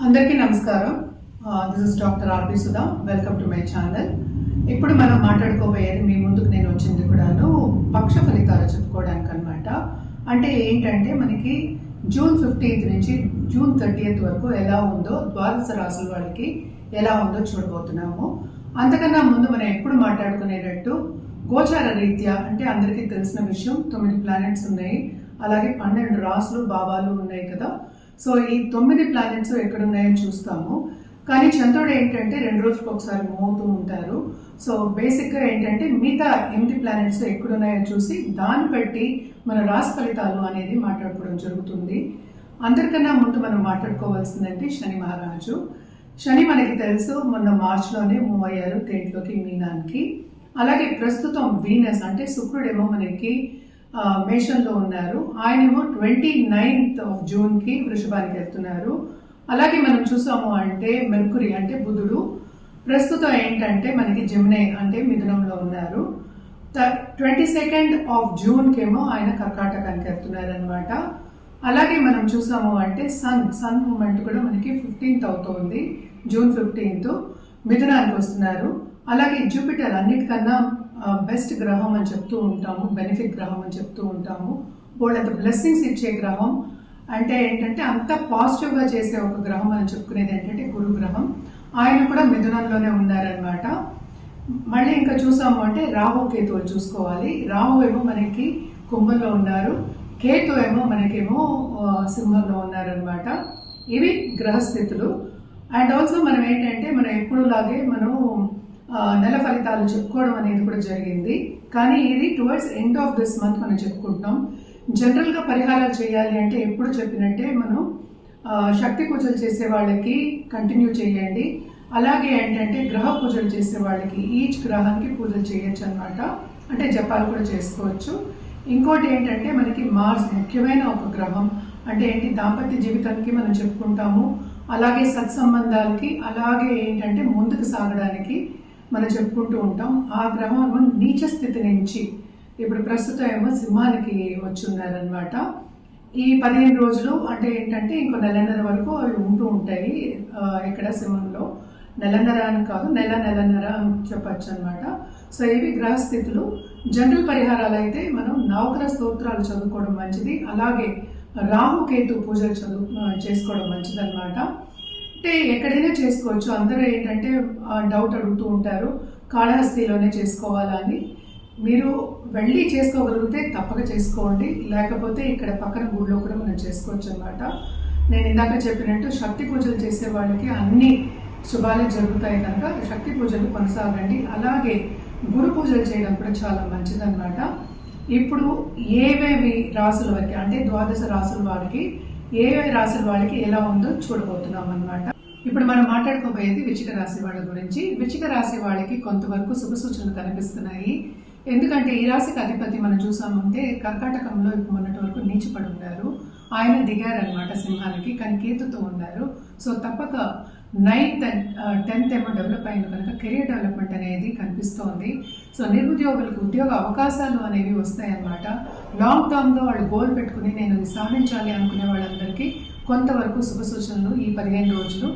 అందరికీ నమస్కారం. This is doctor RP Sudha. Welcome to my channel. ఇప్పుడు మనం మాట్లాడుకోబోయేది మీ ముందుకు నేను వచ్చింది కూడాను పక్ష ఫలితాలు చెప్పుకోవడానికి అనమాట. అంటే ఏంటంటే మనకి జూన్ 15th నుంచి జూన్ 30th వరకు ఎలా ఉందో ద్వాదశ రాశుల వాళ్ళకి ఎలా ఉందో చూడబోతున్నాము. అంతకన్నా ముందు మనం ఎప్పుడు మాట్లాడుకునేటట్టు గోచార రీత్యా అంటే అందరికీ తెలిసిన విషయం 9 ప్లానెట్స్ ఉన్నాయి, అలాగే 12 రాసులు భావాలు ఉన్నాయి కదా. సో ఈ 9 ప్లానెట్స్ ఎక్కడున్నాయో చూస్తాము. కానీ చంద్రుడు ఏంటంటే 2 రోజులకు ఒకసారి మూవ్ అవుతూ ఉంటారు. సో బేసిక్గా ఏంటంటే మిగతా 8 ప్లానెట్స్ ఎక్కడున్నాయో చూసి దాన్ని బట్టి మన రాశి ఫలితాలు అనేది మాట్లాడుకోవడం జరుగుతుంది. అందరికన్నా ముందు మనం మాట్లాడుకోవాల్సిందంటే శని మహారాజు. శని మనకి తెలుసు మొన్న మార్చిలోనే మూవ్ అయ్యారు తేట్లోకి మీనానికి. అలాగే ప్రస్తుతం వీనస్ అంటే శుక్రుడేమో మనకి మేషంలో ఉన్నారు. ఆయనేమో 29th జూన్కి వృషభానికి వెళ్తున్నారు. అలాగే మనం చూసాము అంటే మెర్కురీ అంటే బుధుడు ప్రస్తుతం ఏంటంటే మనకి జెమిని అంటే మిథునంలో ఉన్నారు. 22nd జూన్కేమో ఆయన కర్కాటకానికి వెళ్తున్నారు అనమాట. అలాగే మనం చూసాము అంటే సన్ మూమెంట్ కూడా మనకి 15th అవుతుంది, జూన్ 15th మిథునానికి వస్తున్నారు. అలాగే జూపిటర్ అన్నిటికన్నా బెస్ట్ గ్రహం అని చెప్తూ ఉంటాము, బెనిఫిట్ గ్రహం అని చెప్తూ ఉంటాము. వాళ్ళంత బ్లెస్సింగ్స్ ఇచ్చే గ్రహం అంటే ఏంటంటే అంత పాజిటివ్గా చేసే ఒక గ్రహం అని చెప్పుకునేది ఏంటంటే గురు గ్రహం. ఆయన కూడా మిథునంలోనే ఉన్నారనమాట. మళ్ళీ ఇంకా చూసాము అంటే రాహు కేతువులు చూసుకోవాలి. రాహు ఏమో మనకి కుంభంలో ఉన్నారు, కేతు ఏమో మనకేమో సింహంలో ఉన్నారనమాట. ఇవి గ్రహస్థితులు. అండ్ ఆల్సో మనం ఏంటంటే మనం ఎప్పుడులాగే మనం నెల ఫలితాలు చెప్పుకోవడం అనేది కూడా జరిగింది. కానీ ఇది towards end of this month మనం చెప్పుకుంటున్నాం. జనరల్గా పరిహారాలు చేయాలి అంటే ఎప్పుడు చెప్పినట్టే మనం శక్తి పూజలు చేసే వాళ్ళకి కంటిన్యూ చేయండి. అలాగే ఏంటంటే గ్రహ పూజలు చేసే వాళ్ళకి ఈచ్ గ్రహానికి పూజలు చేయొచ్చు అనమాట. అంటే జపాలు కూడా చేసుకోవచ్చు. ఇంకోటి ఏంటంటే మనకి మార్స్ ముఖ్యమైన ఒక గ్రహం. అంటే ఏంటి దాంపత్య జీవితానికి మనం చెప్పుకుంటాము, అలాగే సత్సంబంధాలకి, అలాగే ఏంటంటే ముందుకు సాగడానికి మనం చెప్పుకుంటూ ఉంటాం. ఆ గ్రహం నీచ స్థితి నుంచి ఇప్పుడు ప్రస్తుతం ఏమో సింహానికి వచ్చి ఉన్నారనమాట. ఈ 15 రోజులు అంటే ఏంటంటే ఇంకో నెలన్నర వరకు అవి ఉంటూ ఉంటాయి ఇక్కడ సింహంలో. నెలన్నర అని కాదు, నెలన్నర అని చెప్పచ్చు అనమాట. సో ఇవి గ్రహస్థితులు. జనరల్ పరిహారాలు అయితే మనం నవగ్రహ స్తోత్రాలు చదువుకోవడం మంచిది. అలాగే రాహుకేతు పూజలు చేసుకోవడం మంచిది అనమాట. అంటే ఎక్కడైనా చేసుకోవచ్చు. అందరూ ఏంటంటే డౌట్ అడుగుతూ ఉంటారు కాళహస్తిలోనే చేసుకోవాలా అని. మీరు వెళ్ళి చేసుకోగలిగితే తప్పక చేసుకోండి, లేకపోతే ఇక్కడ పక్కన గుడిలో కూడా మనం చేసుకోవచ్చు అనమాట. నేను ఇందాక చెప్పినట్టు శక్తి పూజలు చేసే వాళ్ళకి అన్ని శుభాలే జరుగుతాయి కనుక శక్తి పూజలు కొనసాగండి. అలాగే గురు పూజలు చేయడం కూడా చాలా మంచిదన్నమాట. ఇప్పుడు ఏవేవి రాసుల వరకు అంటే ద్వాదశ రాసుల వారికి ఏవే రాసుల వాళ్ళకి ఎలా ఉందో చూడబోతున్నాం అనమాట. ఇప్పుడు మనం మాట్లాడుకోబోయేది వృశ్చిక రాశి వాళ్ళ గురించి. వృశ్చిక రాశి వాళ్ళకి కొంతవరకు శుభ సూచనలు కనిపిస్తున్నాయి. ఎందుకంటే ఈ రాశికి అధిపతి మనం చూసామంటే కర్కాటకంలో ఇప్పుడు మొన్నటి వరకు నీచిపడి ఉన్నారు. ఆయన దిగారనమాట సింహానికి, కానీ కేతుతో ఉన్నారు. సో తప్పక 9th and 10th ఏమో డెవలప్ అయింది కనుక కెరీర్ డెవలప్మెంట్ అనేది కనిపిస్తోంది. సో నిరుద్యోగులకు ఉద్యోగ అవకాశాలు అనేవి వస్తాయన్నమాట. లాంగ్ టర్మ్లో వాళ్ళు గోల్ పెట్టుకుని నేను ఇది సాధించాలి అనుకునే వాళ్ళందరికీ కొంతవరకు శుభ సూచనలు ఈ 15 రోజులు.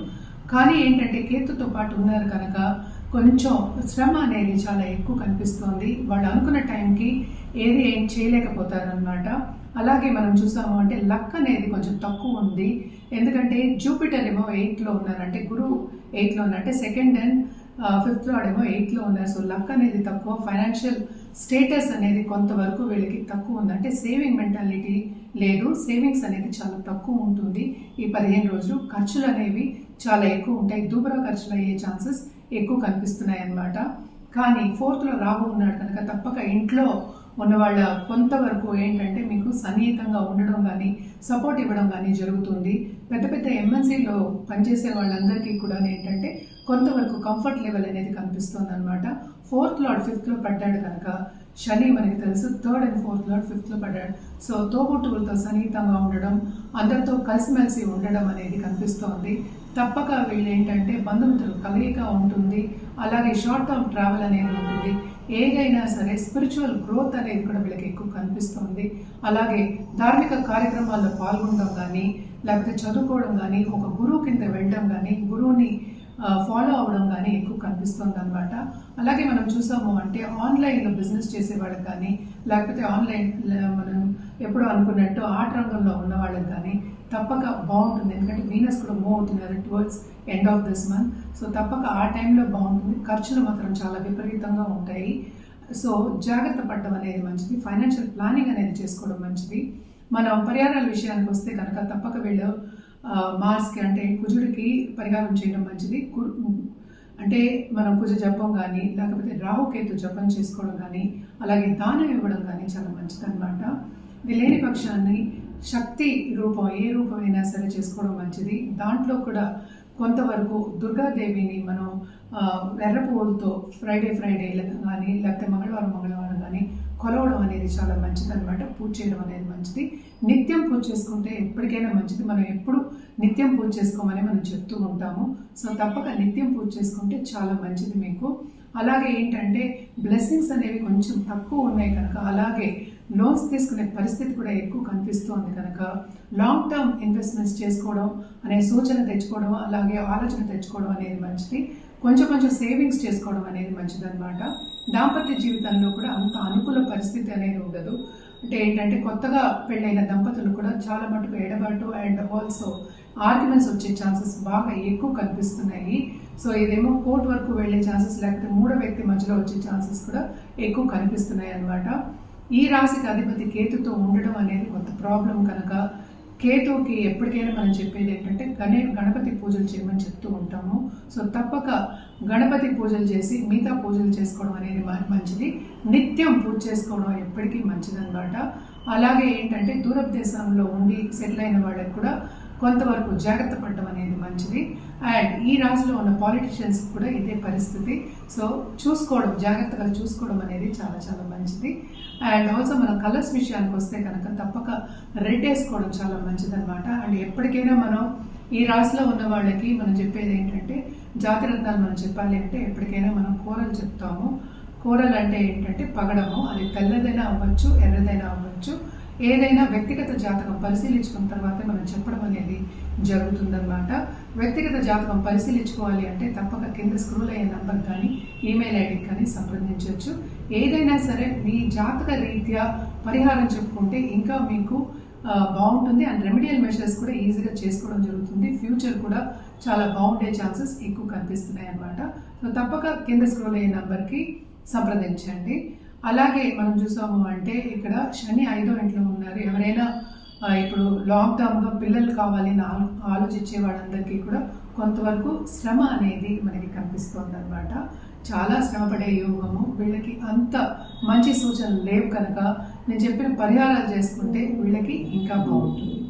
కానీ ఏంటంటే కేతుతో పాటు ఉన్నారు కనుక కొంచెం శ్రమ అనేది చాలా ఎక్కువ కనిపిస్తోంది. వాళ్ళు అనుకున్న టైంకి ఏం చేయలేకపోతారనమాట. అలాగే మనం చూసాము అంటే లక్ అనేది కొంచెం తక్కువ ఉంది. ఎందుకంటే జూపిటర్ ఏమో 8లో ఉన్నారు, అంటే గురువు 8లో ఉన్నారు, అంటే 2nd and 5th లార్డ్ ఏమో 8లో ఉన్నారు. సో లక్ అనేది తక్కువ. ఫైనాన్షియల్ స్టేటస్ అనేది కొంతవరకు వీళ్ళకి తక్కువ ఉంది. అంటే సేవింగ్ మెంటాలిటీ లేదు, సేవింగ్స్ అనేది చాలా తక్కువ ఉంటుంది ఈ 15 రోజులు. ఖర్చులు అనేవి చాలా ఎక్కువ ఉంటాయి, దూబరా ఖర్చులు అయ్యే ఛాన్సెస్ ఎక్కువ కనిపిస్తున్నాయి అన్నమాట. కానీ 4th రాహు ఉన్నాడు కనుక తప్పక ఇంట్లో ఉన్న వాళ్ళ కొంతవరకు ఏంటంటే మీకు సన్నిహితంగా ఉండడం కానీ సపోర్ట్ ఇవ్వడం కానీ జరుగుతుంది. పెద్ద పెద్ద ఎంఎన్సీలో పనిచేసే వాళ్ళందరికీ కూడా ఏంటంటే కొంతవరకు కంఫర్ట్ లెవెల్ అనేది కనిపిస్తుంది అనమాట. 4th లార్డ్ 5th పడ్డాడు కనుక శని మనకి తెలుసు 3rd and 4th lord 5th పడ్డాడు. సో తోబుట్టువులతో సన్నిహితంగా ఉండడం, అందరితో కలిసిమెలిసి ఉండడం అనేది కనిపిస్తోంది. తప్పక వీళ్ళు ఏంటంటే బంధుమిత్రులు కలయిక ఉంటుంది. అలాగే షార్ట్ టర్మ్ ట్రావెల్ అనేది ఉంటుంది. ఏదైనా సరే స్పిరిచువల్ గ్రోత్ అనేది కూడా వీళ్ళకి ఎక్కువ కనిపిస్తుంది. అలాగే ధార్మిక కార్యక్రమాల్లో పాల్గొనడం కానీ, లేకపోతే చదువుకోవడం కానీ, ఒక గురువు కింద వెళ్ళడం కానీ, గురువుని ఫాలో అవ్వడం కానీ ఎక్కువ కనిపిస్తుంది అనమాట. అలాగే మనం చూసాము అంటే ఆన్లైన్లో బిజినెస్ చేసే వాళ్ళకి కానీ, లేకపోతే ఆన్లైన్ మనం ఎప్పుడో అనుకున్నట్టు ఆర్ట్ రంగంలో ఉన్న వాళ్ళకి కానీ తప్పక బాగుంటుంది. ఎందుకంటే వీనస్ కూడా మూవ్ అవుతున్నారు towards end of this month. So తప్పక ఆ టైంలో బాగుంటుంది. ఖర్చులు మాత్రం చాలా విపరీతంగా ఉంటాయి. సో జాగ్రత్త పడడం అనేది మంచిది. ఫైనాన్షియల్ ప్లానింగ్ అనేది చేసుకోవడం మంచిది. మనం పరిహారాల విషయానికి వస్తే కనుక తప్పక వీళ్ళు మార్స్కి అంటే కుజుడికి పరిహారం చేయడం మంచిది. అంటే మనం కుజ జపం కానీ, లేకపోతే రాహుకేతు జపం చేసుకోవడం కానీ, అలాగే దానం ఇవ్వడం కానీ చాలా మంచిది అనమాట. ఇది లేని పక్షాన్ని శక్తి రూపం ఏ రూపమైనా సరే చేసుకోవడం మంచిది. దాంట్లో కూడా కొంతవరకు దుర్గాదేవిని మనం ఎర్ర పువ్వులతో ఫ్రైడే కానీ, లేకపోతే మంగళవారం కానీ కొలవడం అనేది చాలా మంచిది అనమాట. పూజ చేయడం అనేది మంచిది. నిత్యం పూజ చేసుకుంటే ఎప్పటికైనా మంచిది. మనం ఎప్పుడు నిత్యం పూజ చేసుకోమని మనం చెప్తూ ఉంటాము. సో తప్పక నిత్యం పూజ చేసుకుంటే చాలా మంచిది మీకు. అలాగే ఏంటంటే బ్లెస్సింగ్స్ అనేవి కొంచెం తక్కువ ఉన్నాయి కనుక, అలాగే లోన్స్ తీసుకునే పరిస్థితి కూడా ఎక్కువ కనిపిస్తోంది కనుక లాంగ్ టర్మ్ ఇన్వెస్ట్మెంట్స్ చేసుకోవడం అనే సూచన తెచ్చుకోవడం, అలాగే ఆలోచన తెచ్చుకోవడం అనేది మంచిది. కొంచెం సేవింగ్స్ చేసుకోవడం అనేది మంచిదన్నమాట. దాంపత్య జీవితంలో కూడా అంత అనుకూల పరిస్థితి అనేది ఉండదు. అంటే ఏంటంటే కొత్తగా పెళ్ళైన దంపతులు కూడా చాలా మటుకు ఎడబాటు అండ్ ఆల్సో ఆర్గ్యుమెంట్స్ వచ్చే ఛాన్సెస్ బాగా ఎక్కువ కనిపిస్తున్నాయి. సో ఇదేమో కోర్టు వరకు వెళ్ళే ఛాన్సెస్, లేకపోతే మూడో వ్యక్తి మధ్యలో వచ్చే ఛాన్సెస్ కూడా ఎక్కువ కనిపిస్తున్నాయి అన్నమాట. ఈ రాశికి అధిపతి కేతుతో ఉండడం అనేది కొంత ప్రాబ్లం కనుక కేతుకి ఎప్పటికైనా మనం చెప్పేది ఏంటంటే గణపతి పూజలు చేయమని చెప్తూ ఉంటాము. సో తప్పక గణపతి పూజలు చేసి మిగతా పూజలు చేసుకోవడం అనేది మంచిది. నిత్యం పూజ చేసుకోవడం ఎప్పటికీ మంచిదన్నమాట. అలాగే ఏంటంటే దూరదేశంలో ఉండి సెటిల్ అయిన వాళ్ళకి కూడా కొంతవరకు జాగ్రత్త పడడం అనేది మంచిది. అండ్ ఈ రాశిలో ఉన్న పాలిటిషియన్స్ కూడా ఇదే పరిస్థితి. సో జాగ్రత్తగా చూసుకోవడం అనేది చాలా చాలా మంచిది. అండ్ ఆల్సో మనం కలర్స్ విషయానికి వస్తే కనుక తప్పక రెడ్ వేసుకోవడం చాలా మంచిదన్నమాట. అండ్ ఎప్పటికైనా మనం ఈ రాశిలో ఉన్న వాళ్ళకి మనం చెప్పేది ఏంటంటే జాతిరత్నాలు మనం చెప్పాలి అంటే ఎప్పటికైనా మనం కూరలు చెప్తాము. కూరలు అంటే ఏంటంటే పగడము, అది తెల్లదైనా అవ్వచ్చు, ఎర్రదైనా అవ్వచ్చు. ఏదైనా వ్యక్తిగత జాతకం పరిశీలించుకున్న తర్వాతే మనం చెప్పడం అనేది జరుగుతుందన్నమాట. వ్యక్తిగత జాతకం పరిశీలించుకోవాలి అంటే తప్పక కింద స్క్రోల్ అయ్యే నంబర్ కానీ, ఈమెయిల్ ఐడికి కానీ సంప్రదించవచ్చు. ఏదైనా సరే మీ జాతక రీత్యా పరిహారం చెప్పుకుంటే ఇంకా మీకు బాగుంటుంది. అండ్ రెమెడియల్ మెషర్స్ కూడా ఈజీగా చేసుకోవడం జరుగుతుంది. ఫ్యూచర్ కూడా చాలా బాగుండే ఛాన్సెస్ ఎక్కువ కనిపిస్తున్నాయి అన్నమాట. సో తప్పక కింద స్క్రోల్ అయ్యే నంబర్కి సంప్రదించండి. అలాగే మనం చూసాము అంటే ఇక్కడ శని 5వ ఇంట్లో ఉన్నారు. ఎవరైనా ఇప్పుడు లాంగ్ టర్మ్గా పిల్లలు కావాలని ఆలోచించే వాళ్ళందరికీ కూడా కొంతవరకు శ్రమ అనేది మనకి కనిపిస్తుంది అనమాట. చాలా శ్రమపడే యోగము. వీళ్ళకి అంత మంచి సూచనలు లేవు కనుక నేను చెప్పిన పరిహారాలు చేసుకుంటే వీళ్ళకి ఇంకా బాగుంటుంది.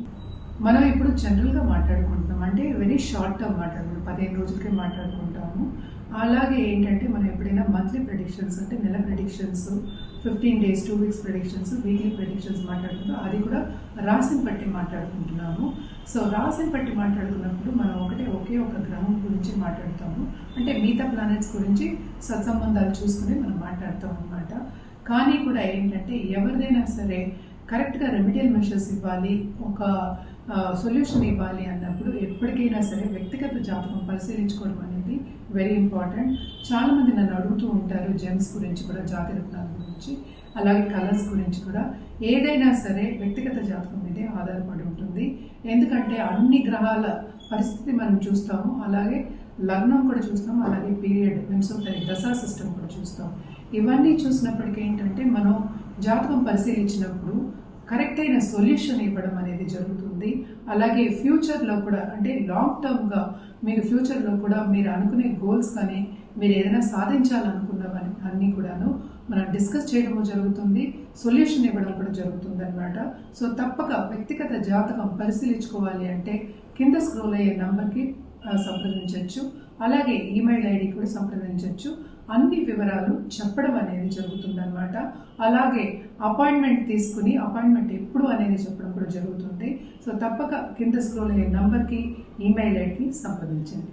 మనం ఇప్పుడు జనరల్గా మాట్లాడుకుంటున్నాం అంటే వెరీ షార్ట్ టర్మ్ మాట్లాడుకుంటాం, 15 రోజులకే మాట్లాడుకుంటాము. అలాగే ఏంటంటే మనం ఎప్పుడైనా మంత్లీ ప్రెడిక్షన్స్ అంటే నెల predictions, 15 days 2 weeks predictions, weekly predictions మాట్లాడుకుంటాం. అది కూడా రాశిని బట్టి మాట్లాడుకుంటున్నాము. సో రాశిని బట్టి మాట్లాడుకున్నప్పుడు మనం ఒకే ఒక గ్రహం గురించి మాట్లాడతాము. అంటే మిగతా ప్లానెట్స్ గురించి సత్సంబంధాలు చూసుకుని మనం మాట్లాడతాం అన్నమాట. కానీ కూడా ఏంటంటే ఎవరిదైనా సరే కరెక్ట్గా రెమెడియల్ మెషర్స్ ఇవ్వాలి, ఒక సొల్యూషన్ ఇవ్వాలి అన్నప్పుడు ఎప్పటికైనా సరే వ్యక్తిగత జాతకం పరిశీలించుకోవడం అనేది వెరీ ఇంపార్టెంట్. చాలామంది నన్ను అడుగుతూ ఉంటారు జెమ్స్ గురించి కూడా, జాతిరత్నాల గురించి, అలాగే కలర్స్ గురించి కూడా. ఏదైనా సరే వ్యక్తిగత జాతకం మీదే ఆధారపడి ఉంటుంది. ఎందుకంటే అన్ని గ్రహాల పరిస్థితి మనం చూస్తాము, అలాగే లగ్నం కూడా చూస్తాం, అలాగే పీరియడ్ నిమిషం దశా సిస్టమ్ కూడా చూస్తాం. ఇవన్నీ చూసినప్పటికీ ఏంటంటే మనం జాతకం పరిశీలించినప్పుడు కరెక్ట్ అయిన సొల్యూషన్ ఇవ్వడం అనేది జరుగుతుంది. అలాగే ఫ్యూచర్లో కూడా అంటే లాంగ్ టర్మ్గా మీరు ఫ్యూచర్లో కూడా మీరు అనుకునే గోల్స్ కానీ మీరు ఏదైనా సాధించాలనుకున్నవని అన్నీ కూడాను మనం డిస్కస్ చేయడము జరుగుతుంది, సొల్యూషన్ ఇవ్వడం కూడా జరుగుతుంది అన్నమాట. సో తప్పక వ్యక్తిగత జాతకం పరిశీలించుకోవాలి అంటే కింద స్క్రోల్ అయ్యే నంబర్కి సంప్రదించవచ్చు, అలాగే ఈమెయిల్ ఐడి కూడా సంప్రదించవచ్చు. అన్ని వివరాలు చెప్పడం అనేది జరుగుతుందన్నమాట. అలాగే అపాయింట్మెంట్ తీసుకుని అపాయింట్మెంట్ ఎప్పుడు అనేది చెప్పడం కూడా జరుగుతుంది. సో తప్పక కింద స్క్రోల్ అయ్యే నంబర్కి ఈమెయిల్ ఐడికి సంప్రదించండి.